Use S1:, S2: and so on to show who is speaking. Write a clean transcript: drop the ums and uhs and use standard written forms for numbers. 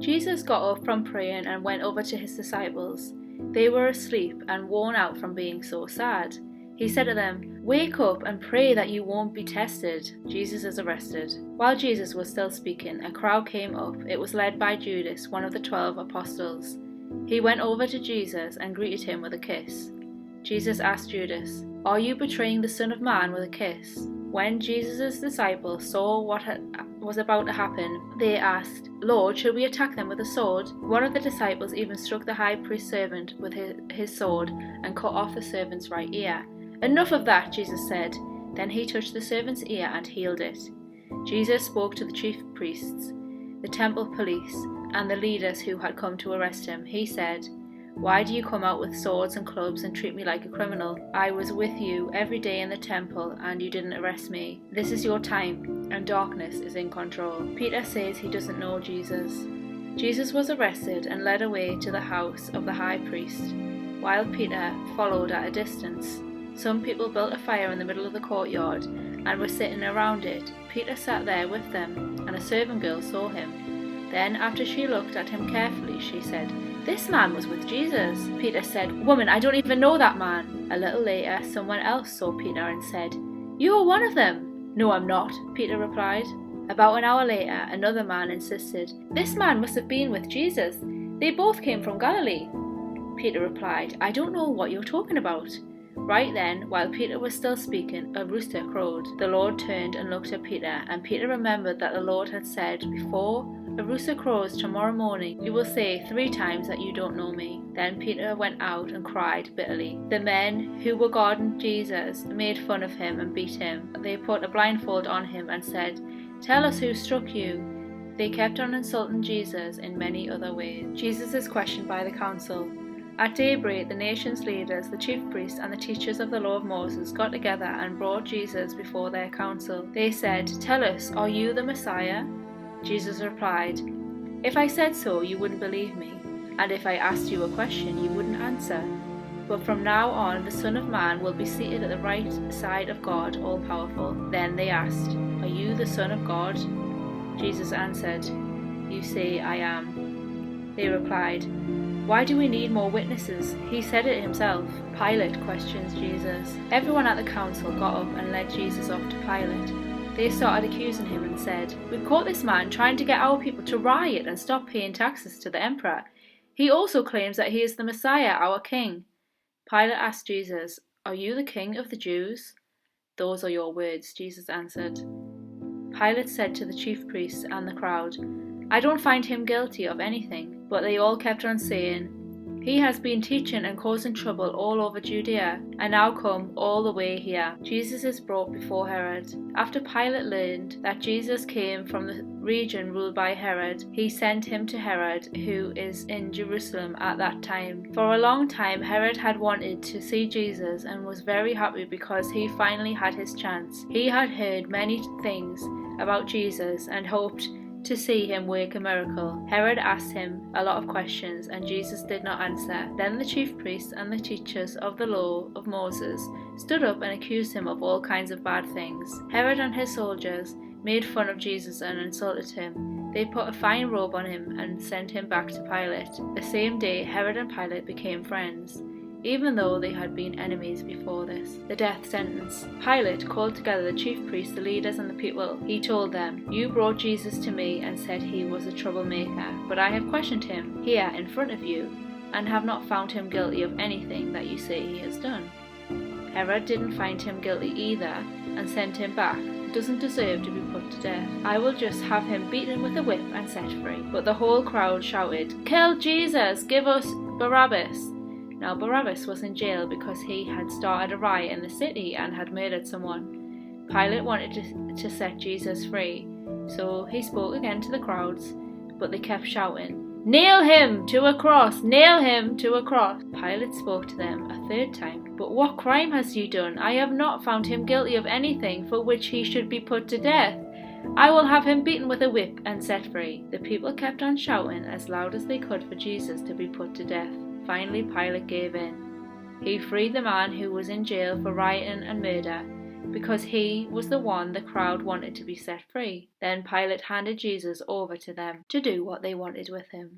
S1: Jesus got up from praying and went over to his disciples. They were asleep and worn out from being so sad. He said to them, "Wake up and pray that you won't be tested." Jesus is arrested. While Jesus was still speaking, a crowd came up. It was led by Judas, one of the 12 apostles. He went over to Jesus and greeted him with a kiss. Jesus asked Judas, "Are you betraying the Son of Man with a kiss?" When Jesus' disciples saw what was about to happen, they asked, "Lord, should we attack them with a sword?" One of the disciples even struck the high priest's servant with his sword and cut off the servant's right ear. "Enough of that," Jesus said. Then he touched the servant's ear and healed it. Jesus spoke to the chief priests, the temple police, and the leaders who had come to arrest him. He said, "Why do you come out with swords and clubs and treat me like a criminal? I was with you every day in the temple and you didn't arrest me. This is your time, and darkness is in control." Peter says he doesn't know Jesus. Jesus was arrested and led away to the house of the high priest, while Peter followed at a distance. Some people built a fire in the middle of the courtyard and were sitting around it. Peter sat there with them, and a servant girl saw him. Then, after she looked at him carefully, she said, "This man was with Jesus." Peter said, "Woman, I don't even know that man." A little later, someone else saw Peter and said, "You are one of them." "No, I'm not," Peter replied. About an hour later, another man insisted, "This man must have been with Jesus. They both came from Galilee." Peter replied, "I don't know what you're talking about." Right then, while Peter was still speaking, a rooster crowed. The Lord turned and looked at Peter, and Peter remembered that the Lord had said, "Before a rooster crows tomorrow morning, you will say 3 times that you don't know me." Then Peter went out and cried bitterly. The men who were guarding Jesus made fun of him and beat him. They put a blindfold on him and said, "Tell us who struck you." They kept on insulting Jesus in many other ways. Jesus is questioned by the council. At daybreak, the nation's leaders, the chief priests, and the teachers of the law of Moses got together and brought Jesus before their council. They said, "Tell us, are you the Messiah?" Jesus replied, "If I said so, you wouldn't believe me, and if I asked you a question, you wouldn't answer. But from now on, the Son of Man will be seated at the right side of God, all-powerful." Then they asked, "Are you the Son of God?" Jesus answered, "You say I am." They replied, "Why do we need more witnesses? He said it himself." Pilate questions Jesus. Everyone at the council got up and led Jesus off to Pilate. They started accusing him and said, "We caught this man trying to get our people to riot and stop paying taxes to the emperor. He also claims that he is the Messiah, our king." Pilate asked Jesus, "Are you the king of the Jews?" "Those are your words," Jesus answered. Pilate said to the chief priests and the crowd, "I don't find him guilty of anything." But they all kept on saying, "He has been teaching and causing trouble all over Judea, and now come all the way here." Jesus is brought before Herod. After Pilate learned that Jesus came from the region ruled by Herod, he sent him to Herod, who is in Jerusalem at that time. For a long time, Herod had wanted to see Jesus and was very happy because he finally had his chance. He had heard many things about Jesus and hoped to see him work a miracle. Herod asked him a lot of questions and Jesus did not answer. Then the chief priests and the teachers of the law of Moses stood up and accused him of all kinds of bad things. Herod and his soldiers made fun of Jesus and insulted him. They put a fine robe on him and sent him back to Pilate. The same day, Herod and Pilate became friends, even though they had been enemies before this. The death sentence. Pilate called together the chief priests, the leaders, and the people. He told them, "You brought Jesus to me and said he was a troublemaker, but I have questioned him here in front of you and have not found him guilty of anything that you say he has done." Herod didn't find him guilty either and sent him back. He doesn't deserve to be put to death. I will just have him beaten with a whip and set free. But the whole crowd shouted, "Kill Jesus! Give us Barabbas!" Now Barabbas was in jail because he had started a riot in the city and had murdered someone. Pilate wanted to set Jesus free, so he spoke again to the crowds, but they kept shouting, "Nail him to a cross! Nail him to a cross!" Pilate spoke to them a third time, "But what crime has he done? I have not found him guilty of anything for which he should be put to death. I will have him beaten with a whip and set free." The people kept on shouting as loud as they could for Jesus to be put to death. Finally, Pilate gave in. He freed the man who was in jail for rioting and murder. because he was the one the crowd wanted to be set free. Then Pilate handed Jesus over to them to do what they wanted with him.